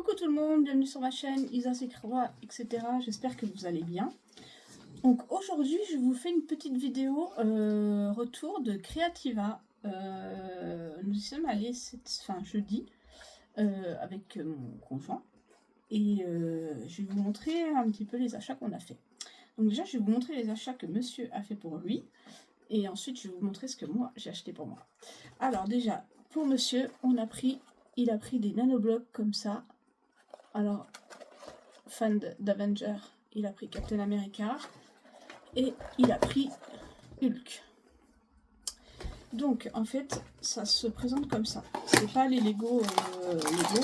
Coucou tout le monde, bienvenue sur ma chaîne Isa Sekroa, etc. J'espère que vous allez bien. Donc aujourd'hui, je vous fais une petite vidéo retour de Creativa. Nous y sommes allés jeudi avec mon conjoint. Et je vais vous montrer un petit peu les achats qu'on a fait. Donc déjà, je vais vous montrer les achats que monsieur a fait pour lui. Et ensuite, je vais vous montrer ce que moi, j'ai acheté pour moi. Alors déjà, pour monsieur, il a pris des nanoblocs comme ça. Alors, fan d'Avenger, il a pris Captain America. Et il a pris Hulk. Donc, en fait, ça se présente comme ça. C'est pas les Lego,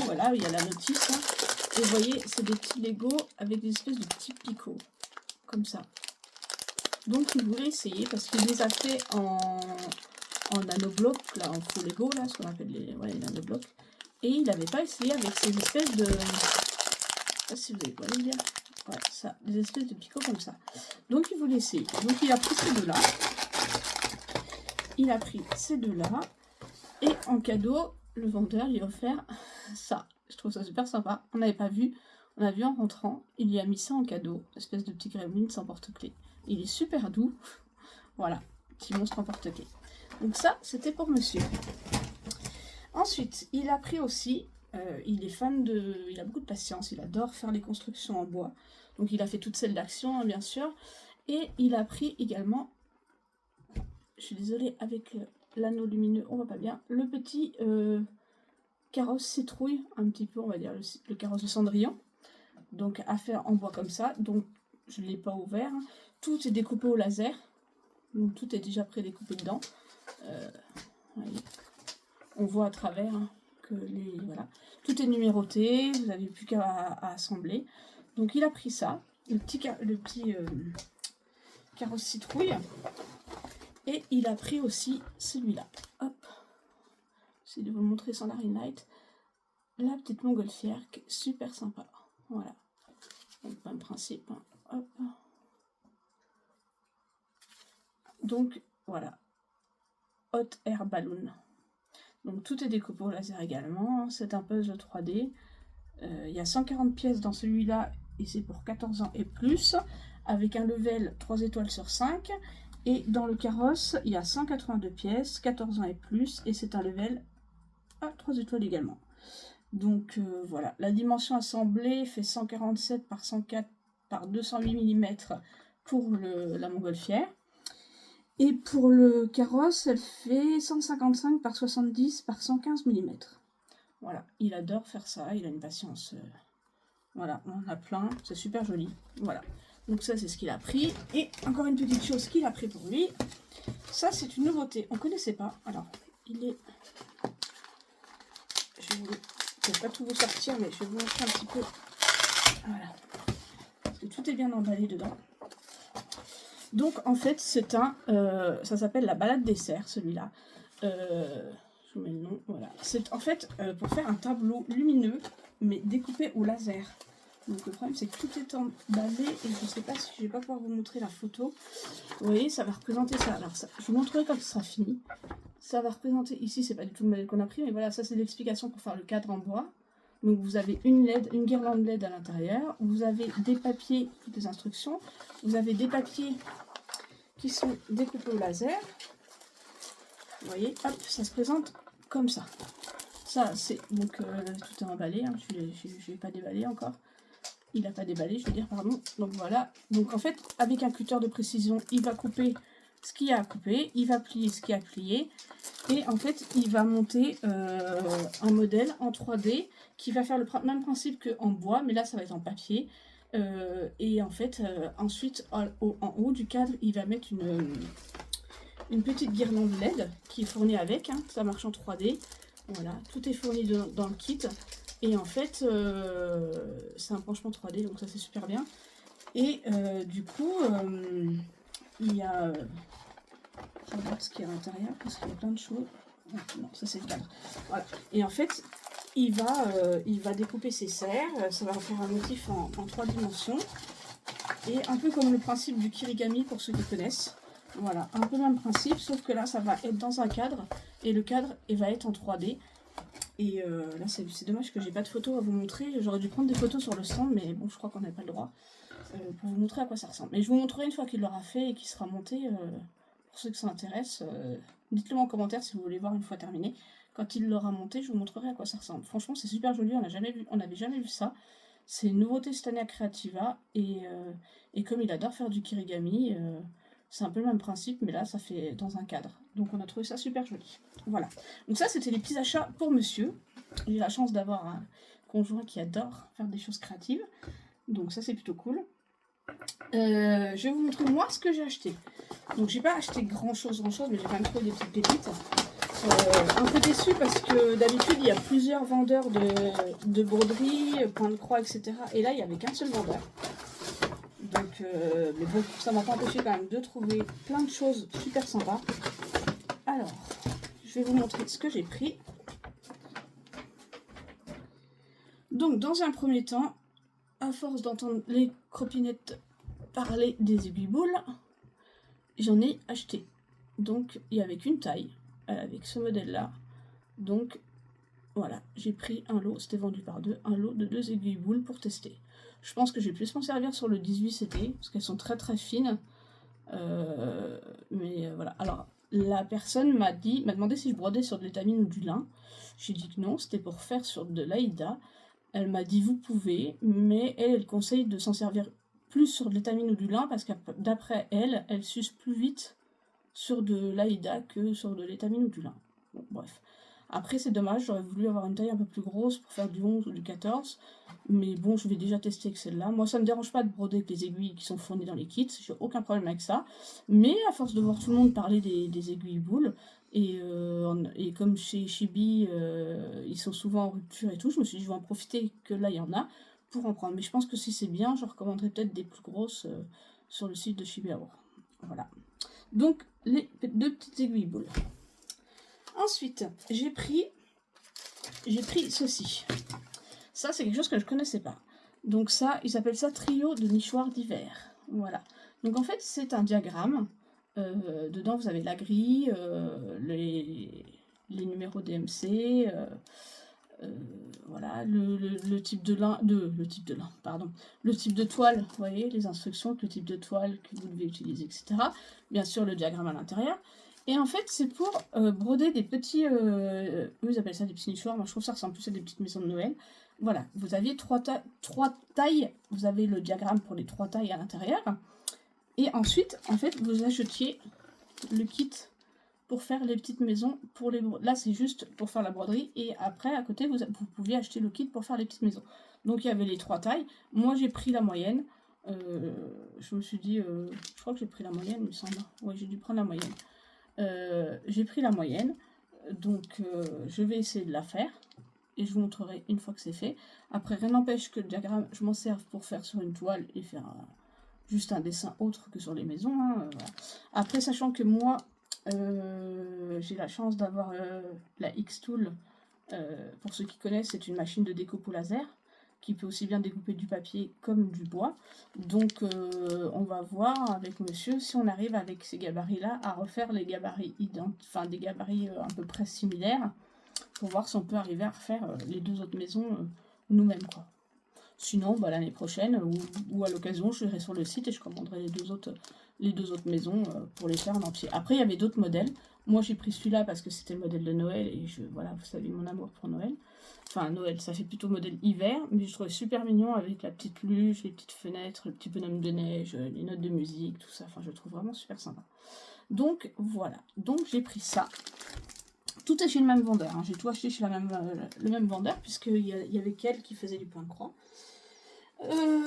voilà, il y a la notice. Hein. Et vous voyez, c'est des petits Lego avec des espèces de petits picots. Comme ça. Donc, il voulait essayer parce qu'il les a fait en nanoblocs, là, en faux Lego, là, ce qu'on appelle les nanoblocs. Et il n'avait pas essayé avec ces espèces de... Je sais pas si vous avez quoi les dire. Ouais, ça, des espèces de picots comme ça. Donc, il voulait essayer. Donc, il a pris ces deux-là. Il a pris ces deux-là. Et en cadeau, le vendeur lui a offert ça. Je trouve ça super sympa. On n'avait pas vu. On a vu en rentrant. Il lui a mis ça en cadeau. Espèce de petit gremlin sans porte-clés. Il est super doux. Voilà. Petit monstre en porte-clés. Donc ça, c'était pour monsieur. Ensuite, il a pris aussi... il est fan de... Il a beaucoup de patience. Il adore faire les constructions en bois. Donc il a fait toutes celles d'action, hein, bien sûr. Et il a pris également... Je suis désolée, avec l'anneau lumineux, on voit pas bien. Le petit carrosse citrouille, un petit peu, on va dire, le carrosse de Cendrillon. Donc à faire en bois comme ça. Donc je ne l'ai pas ouvert. Tout est découpé au laser. Donc tout est déjà pré-découpé dedans. On voit à travers que les... Voilà. Tout est numéroté, vous n'avez plus qu'à assembler. Donc il a pris ça, le petit carrosse citrouille. Et il a pris aussi celui-là. Hop. J'essaie de vous le montrer sans la ring light. La petite montgolfière, qui est super sympa. Voilà. Donc, même principe. Hein. Hop. Donc, voilà. Hot Air Balloon. Donc, tout est découpé au laser également. C'est un puzzle 3D. Il y a 140 pièces dans celui-là. Et c'est pour 14 ans et plus. Avec un level 3 étoiles sur 5. Et dans le carrosse, il y a 182 pièces, 14 ans et plus, et c'est un level à 3 étoiles également. Donc voilà, la dimension assemblée fait 147 par 104 par 208 mm pour la montgolfière. Et pour le carrosse, elle fait 155 par 70 par 115 mm. Voilà, il adore faire ça, il a une patience. Voilà, on en a plein, c'est super joli. Voilà. Donc ça, c'est ce qu'il a pris. Et encore une petite chose qu'il a pris pour lui. Ça, c'est une nouveauté. On ne connaissait pas. Alors, il est... Je ne vais pas tout vous sortir, mais je vais vous montrer un petit peu. Voilà. Parce que tout est bien emballé dedans. Donc, en fait, c'est un... ça s'appelle la balade des cerfs, celui-là. Je vous mets le nom. Voilà. C'est en fait pour faire un tableau lumineux, mais découpé au laser. Donc le problème c'est que tout est emballé et je ne sais pas si je vais pas pouvoir vous montrer la photo. Vous voyez, ça va représenter ça. Alors ça, je vous montrerai quand ce sera fini. Ça va représenter, ici c'est pas du tout le modèle qu'on a pris, mais voilà, ça c'est l'explication pour faire le cadre en bois. Donc vous avez une LED, une guirlande LED à l'intérieur. Vous avez des papiers, toutes les instructions. Vous avez des papiers qui sont découpés au laser. Vous voyez, hop, ça se présente comme ça. Ça c'est, donc tout est emballé, hein. Je ne vais pas déballer encore. Il n'a pas déballé, je veux dire, pardon. Donc voilà. Donc en fait, avec un cutter de précision, il va couper ce qu'il y a à couper. Il va plier ce qu'il y a à plier. Et en fait, il va monter un modèle en 3D qui va faire le même principe qu'en bois. Mais là, ça va être en papier. Et en fait, ensuite, en haut du cadre, il va mettre une petite guirlande LED qui est fournie avec. Hein, ça marche en 3D. Voilà. Tout est fourni dans le kit. Et en fait, c'est un penchement 3D, donc ça c'est super bien. Et du coup, il y a... je regarde ce qu'il y a à l'intérieur, parce qu'il y a plein de choses. Non, ça c'est le cadre. Voilà. Et en fait, il va découper ses serres, ça va faire un motif en 3 dimensions. Et un peu comme le principe du kirigami, pour ceux qui connaissent. Voilà, un peu le même principe, sauf que là, ça va être dans un cadre. Et le cadre, il va être en 3D. Et là, c'est dommage que j'ai pas de photos à vous montrer. J'aurais dû prendre des photos sur le stand, mais bon, je crois qu'on n'a pas le droit pour vous montrer à quoi ça ressemble. Mais je vous montrerai une fois qu'il l'aura fait et qu'il sera monté. Pour ceux que ça intéresse, dites-le moi en commentaire si vous voulez voir une fois terminé. Quand il l'aura monté, je vous montrerai à quoi ça ressemble. Franchement, c'est super joli, on n'avait jamais vu ça. C'est une nouveauté cette année à Creativa, et comme il adore faire du kirigami, c'est un peu le même principe, mais là, ça fait dans un cadre. Donc on a trouvé ça super joli. Voilà. Donc ça, c'était les petits achats pour monsieur. J'ai la chance d'avoir un conjoint qui adore faire des choses créatives. Donc ça, c'est plutôt cool. Je vais vous montrer moi ce que j'ai acheté. Donc j'ai pas acheté grand chose, mais j'ai quand même trouvé des petites pépites. Un peu déçue parce que d'habitude il y a plusieurs vendeurs de broderie, point de croix, etc. Et là il n'y avait qu'un seul vendeur. Donc, mais bon, ça m'a pas empêché quand même de trouver plein de choses super sympas. Alors, je vais vous montrer ce que j'ai pris. Donc dans un premier temps, à force d'entendre les cropinettes parler des aiguilles boules, j'en ai acheté. Donc il n'y avait qu'une taille, avec ce modèle là. Donc voilà, j'ai pris un lot, c'était vendu par deux, un lot de 2 aiguilles boules pour tester. Je pense que j'ai plus m'en servir sur le 18 CT, parce qu'elles sont très très fines. Mais voilà, alors la personne m'a demandé si je brodais sur de l'étamine ou du lin. J'ai dit que non, c'était pour faire sur de l'Aïda. Elle m'a dit vous pouvez, mais elle conseille de s'en servir plus sur de l'étamine ou du lin, parce que d'après elle, elle s'use plus vite sur de l'Aïda que sur de l'étamine ou du lin. Bon, bref. Après, c'est dommage, j'aurais voulu avoir une taille un peu plus grosse pour faire du 11 ou du 14. Mais bon, je vais déjà tester avec celle-là. Moi, ça ne me dérange pas de broder avec les aiguilles qui sont fournies dans les kits. J'ai aucun problème avec ça. Mais à force de voir tout le monde parler des aiguilles boules, et comme chez Chibi, ils sont souvent en rupture et tout, je me suis dit, je vais en profiter que là, il y en a pour en prendre. Mais je pense que si c'est bien, je recommanderais peut-être des plus grosses sur le site de Chibi Aour. Voilà. Donc, les 2 petites aiguilles boules. Ensuite, j'ai pris ceci. Ça, c'est quelque chose que je ne connaissais pas. Donc ça, ils appellent ça trio de nichoirs d'hiver. Voilà. Donc en fait, c'est un diagramme. Dedans, vous avez la grille, les numéros DMC, voilà, le type de lin, pardon, le type de toile, vous voyez, les instructions, le type de toile que vous devez utiliser, etc. Bien sûr, le diagramme à l'intérieur. Et en fait, c'est pour broder des petits... eux, ils appellent ça des petits nichoirs. Moi, je trouve ça ressemble plus à des petites maisons de Noël. Voilà, vous aviez trois tailles. Vous avez le diagramme pour les 3 tailles à l'intérieur. Et ensuite, en fait, vous achetiez le kit pour faire les petites maisons. Là, c'est juste pour faire la broderie. Et après, à côté, vous pouviez acheter le kit pour faire les petites maisons. Donc, il y avait les 3 tailles. Moi, j'ai pris la moyenne. Je me suis dit... je crois que j'ai pris la moyenne, il me semble. Oui, j'ai dû prendre la moyenne. J'ai pris la moyenne, donc je vais essayer de la faire et je vous montrerai une fois que c'est fait. Après, rien n'empêche que le diagramme, je m'en serve pour faire sur une toile et faire juste un dessin autre que sur les maisons. Voilà. Après, sachant que moi, j'ai la chance d'avoir la X-Tool. Pour ceux qui connaissent, c'est une machine de découpe au laser qui peut aussi bien découper du papier comme du bois. Donc on va voir avec monsieur si on arrive avec ces gabarits-là à refaire les gabarits des gabarits à peu près similaires, pour voir si on peut arriver à refaire les 2 autres maisons nous-mêmes, quoi. Sinon, bah, l'année prochaine, ou à l'occasion, je irai sur le site et je commanderai les deux autres maisons pour les faire en entier. Après, il y avait d'autres modèles. Moi, j'ai pris celui-là parce que c'était le modèle de Noël et voilà, vous savez mon amour pour Noël. Enfin, Noël, ça fait plutôt modèle hiver, mais je trouvais super mignon avec la petite luge, les petites fenêtres, le petit bonhomme de neige, les notes de musique, tout ça. Enfin, je le trouve vraiment super sympa. Donc, voilà. Donc, j'ai pris ça. Tout est chez le même vendeur. Hein. J'ai tout acheté chez le même vendeur, puisqu'il y avait qu'elle qui faisait du point de croix.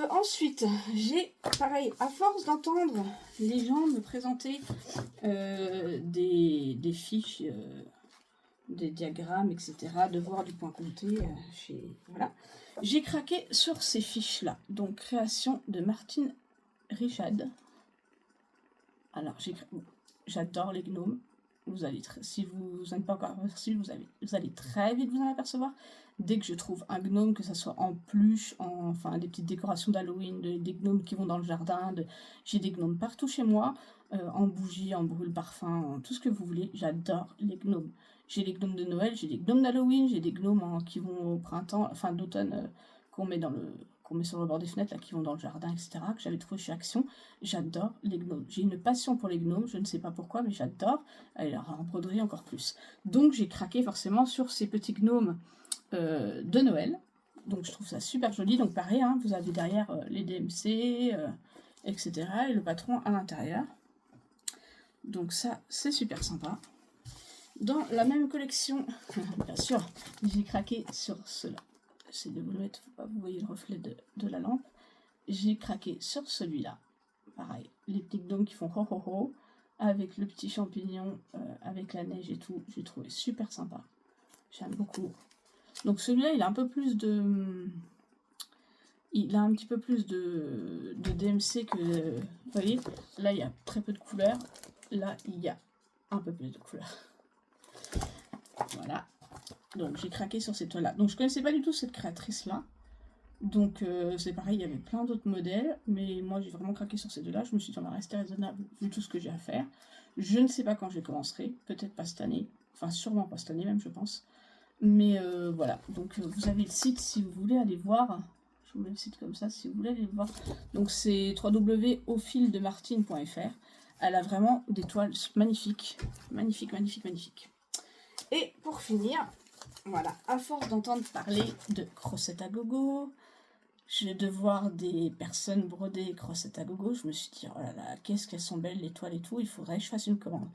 Ensuite, j'ai, pareil, à force d'entendre les gens me présenter des fiches, des diagrammes, etc., de voir du point compté, voilà, j'ai craqué sur ces fiches-là. Donc, création de Martine Richard. Alors, j'adore les gnomes. Si vous n'êtes pas encore aperçu, vous allez très vite vous en apercevoir. Dès que je trouve un gnome, que ça soit en pluche, enfin des petites décorations d'Halloween, des gnomes qui vont dans le jardin, j'ai des gnomes partout chez moi, en bougie, en brûle-parfum, tout ce que vous voulez. J'adore les gnomes. J'ai les gnomes de Noël, j'ai des gnomes d'Halloween, j'ai des gnomes qui vont au printemps, enfin d'automne, qu'on met sur le bord des fenêtres, là, qui vont dans le jardin, etc., que j'avais trouvé chez Action. J'adore les gnomes. J'ai une passion pour les gnomes, je ne sais pas pourquoi, mais j'adore. Et en broderie encore plus. Donc j'ai craqué forcément sur ces petits gnomes de Noël. Donc je trouve ça super joli. Donc pareil, hein, vous avez derrière les DMC, etc. et le patron à l'intérieur. Donc ça, c'est super sympa. Dans la même collection, bien sûr, j'ai craqué sur cela. J'essaie de vous le mettre, faut pas vous voyez le reflet de la lampe. J'ai craqué sur celui-là. Pareil, les petits gnomes qui font ho ho ho, avec le petit champignon, avec la neige et tout. J'ai trouvé super sympa. J'aime beaucoup. Donc celui-là, il a un peu plus de... Il a un petit peu plus de DMC que... Vous voyez, là, il y a très peu de couleurs. Là, il y a un peu plus de couleurs. Voilà. Donc, j'ai craqué sur ces toiles-là. Donc, je ne connaissais pas du tout cette créatrice-là. Donc, c'est pareil, il y avait plein d'autres modèles. Mais moi, j'ai vraiment craqué sur ces deux-là. Je me suis dit, on va rester raisonnable vu tout ce que j'ai à faire. Je ne sais pas quand je commencerai. Peut-être pas cette année. Enfin, sûrement pas cette année même, je pense. Mais voilà. Donc, vous avez le site si vous voulez aller voir. Je vous mets le site comme ça si vous voulez aller le voir. Donc, c'est www.aufildemartine.fr. Elle a vraiment des toiles magnifiques. Magnifiques, magnifiques, magnifiques. Et pour finir, voilà, à force d'entendre parler de crossettes à gogo, de voir des personnes broder crossettes à gogo, je me suis dit, oh là là, qu'est-ce qu'elles sont belles les toiles et tout, il faudrait que je fasse une commande.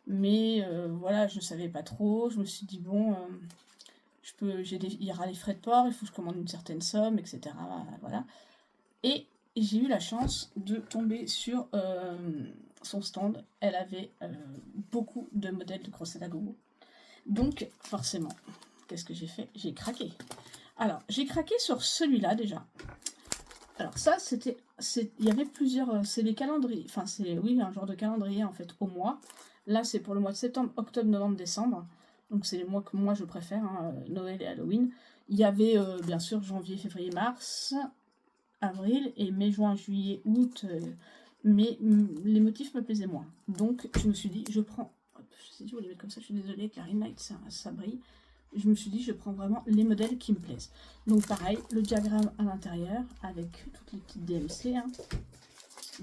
Mais voilà, je ne savais pas trop, je me suis dit, bon, il y aura les frais de port, il faut que je commande une certaine somme, etc. Voilà. Et j'ai eu la chance de tomber sur son stand. Elle avait beaucoup de modèles de crossettes à gogo. Donc, forcément, qu'est-ce que j'ai fait? J'ai craqué. Alors, j'ai craqué sur celui-là déjà. Alors ça, il y avait plusieurs... C'est les calendriers. Enfin, oui, un genre de calendrier, en fait, au mois. Là, c'est pour le mois de septembre, octobre, novembre, décembre. Donc, c'est les mois que moi, je préfère, hein, Noël et Halloween. Il y avait, bien sûr, janvier, février, mars, avril, et mai, juin, juillet, août. Mais les motifs me plaisaient moins. Donc, je me suis dit, je prends... Je sais pas si vous les mettre comme ça, je suis désolée, avec la ring light, ça brille. Je me suis dit, je prends vraiment les modèles qui me plaisent. Donc pareil, le diagramme à l'intérieur, avec toutes les petites DMC. Hein.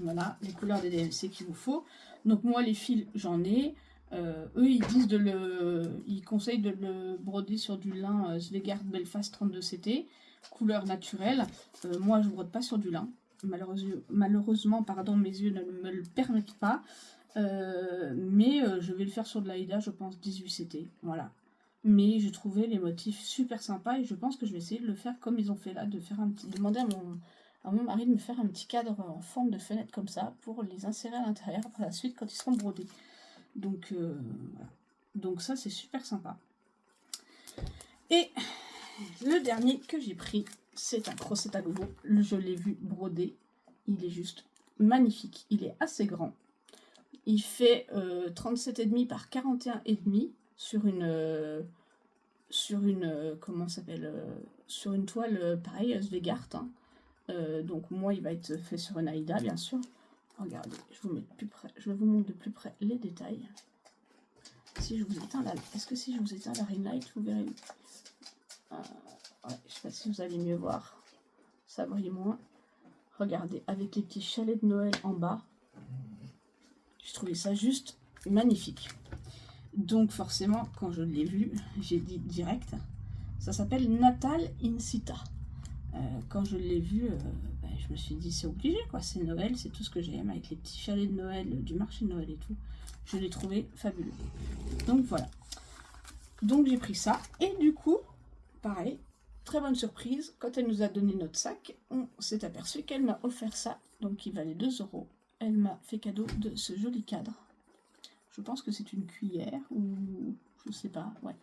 Voilà, les couleurs des DMC qu'il vous faut. Donc moi, les fils, j'en ai. Eux, ils disent ils conseillent de le broder sur du lin Svegard Belfast 32CT, couleur naturelle. Moi, je ne brode pas sur du lin. Malheureusement, mes yeux ne me le permettent pas. Mais je vais le faire sur de l'Aïda, je pense 18CT, voilà. Mais j'ai trouvé les motifs super sympas et je pense que je vais essayer de le faire comme ils ont fait là, demander à mon mari de me faire un petit cadre en forme de fenêtre comme ça pour les insérer à l'intérieur par la suite quand ils seront brodés. Donc voilà. Donc ça c'est super sympa. Et le dernier que j'ai pris, c'est un crochet à gogo. Je l'ai vu broder, il est juste magnifique, il est assez grand. Il fait 37,5 par 41,5 sur une comment s'appelle sur une toile pareil Svegard. Hein. Donc moi il va être fait sur une Aïda bien sûr. Regardez, je vous mets de plus près, je vais vous montrer de plus près les détails. Si je vous éteins est-ce que si je vous éteins la ring light, vous verrez ouais, je sais pas si vous allez mieux voir. Ça brille moins. Regardez, avec les petits chalets de Noël en bas. J'ai trouvé ça juste magnifique. Donc forcément, quand je l'ai vu, j'ai dit direct, ça s'appelle Natal Incita. Quand je l'ai vu, je me suis dit c'est obligé quoi, c'est Noël, c'est tout ce que j'aime, avec les petits chalets de Noël, du marché de Noël et tout. Je l'ai trouvé fabuleux. Donc voilà. Donc j'ai pris ça, et du coup, pareil, très bonne surprise, quand elle nous a donné notre sac, on s'est aperçu qu'elle m'a offert ça, donc qui valait 2 €. Elle m'a fait cadeau de ce joli cadre. Je pense que c'est une cuillère ou je sais pas. Ouais.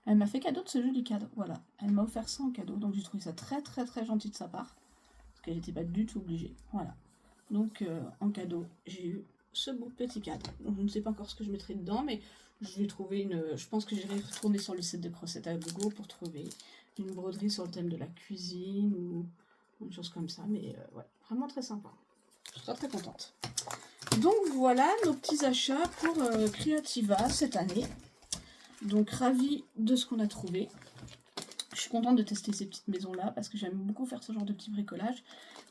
Elle m'a fait cadeau de ce joli cadre. Voilà. Elle m'a offert ça en cadeau. Donc j'ai trouvé ça très très très gentil de sa part. Parce qu'elle n'était pas du tout obligée. Voilà. Donc en cadeau, j'ai eu ce beau petit cadre. Donc, je ne sais pas encore ce que je mettrai dedans, mais je vais trouver je pense que j'irai retourner sur le site de crochet à gogo pour trouver une broderie sur le thème de la cuisine ou une chose comme ça. Mais ouais, vraiment très sympa. Je suis très contente. Donc voilà nos petits achats pour Creativa cette année. Donc ravie de ce qu'on a trouvé. Je suis contente de tester ces petites maisons-là parce que j'aime beaucoup faire ce genre de petit bricolage.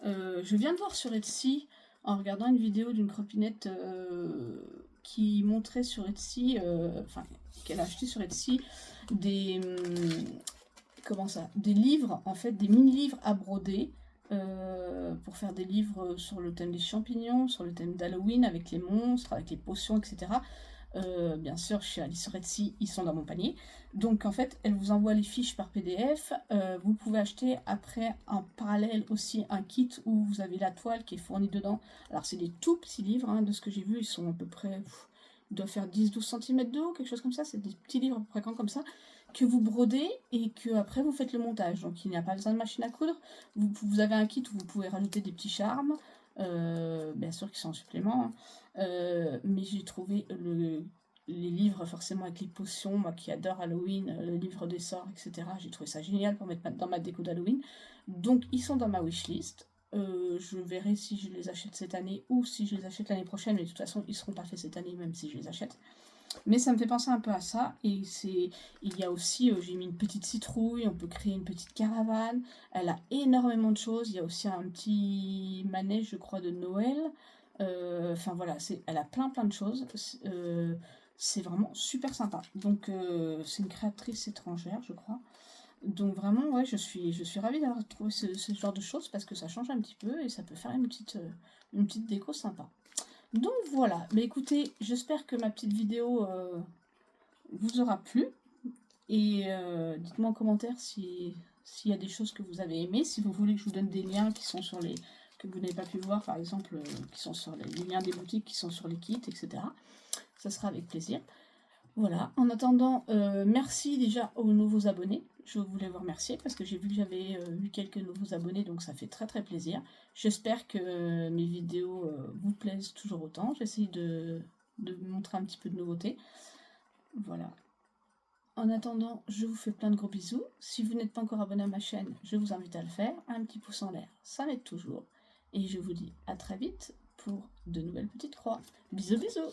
Je viens de voir sur Etsy, en regardant une vidéo d'une cropinette qui montrait sur Etsy, enfin qu'elle a acheté sur Etsy, des livres, en fait, des mini-livres à broder pour faire des livres sur le thème des champignons, sur le thème d'Halloween, avec les monstres, avec les potions, etc. Bien sûr, je suis allée sur Etsy, ils sont dans mon panier. Donc en fait, elle vous envoie les fiches par PDF. Vous pouvez acheter après en parallèle aussi un kit où vous avez la toile qui est fournie dedans. Alors c'est des tout petits livres, hein, de ce que j'ai vu, ils sont à peu près, ils doivent faire 10-12 cm de haut, quelque chose comme ça. C'est des petits livres à peu près comme ça, que vous brodez et que après vous faites le montage. Donc il n'y a pas besoin de machine à coudre. Vous avez un kit où vous pouvez rajouter des petits charmes, bien sûr qui sont en supplément, hein. Mais j'ai trouvé les livres forcément avec les potions, moi qui adore Halloween, le livre des sorts, etc. J'ai trouvé ça génial pour mettre dans ma déco d'Halloween. Donc ils sont dans ma wishlist. Je verrai si je les achète cette année ou si je les achète l'année prochaine, mais de toute façon ils seront pas faits cette année même si je les achète. Mais ça me fait penser un peu à ça. Et il y a aussi, j'ai mis une petite citrouille, on peut créer une petite caravane. Elle a énormément de choses. Il y a aussi un petit manège, je crois, de Noël. Enfin voilà, elle a plein de choses. C'est vraiment super sympa. Donc c'est une créatrice étrangère, je crois. Donc vraiment, ouais, je suis ravie d'avoir trouvé ce genre de choses parce que ça change un petit peu et ça peut faire une petite déco sympa. Donc voilà, mais écoutez, j'espère que ma petite vidéo vous aura plu. Et dites-moi en commentaire s'il y a des choses que vous avez aimées, si vous voulez que je vous donne des liens qui sont sur les que vous n'avez pas pu voir, par exemple, qui sont sur les liens des boutiques qui sont sur les kits, etc. Ça sera avec plaisir. Voilà, en attendant, merci déjà aux nouveaux abonnés. Je voulais vous remercier parce que j'ai vu que j'avais eu quelques nouveaux abonnés, donc ça fait très plaisir. J'espère que mes vidéos vous plaisent toujours autant. J'essaye de vous montrer un petit peu de nouveauté. Voilà. En attendant, je vous fais plein de gros bisous. Si vous n'êtes pas encore abonné à ma chaîne, je vous invite à le faire. Un petit pouce en l'air, ça m'aide toujours. Et je vous dis à très vite pour de nouvelles petites croix. Bisous bisous.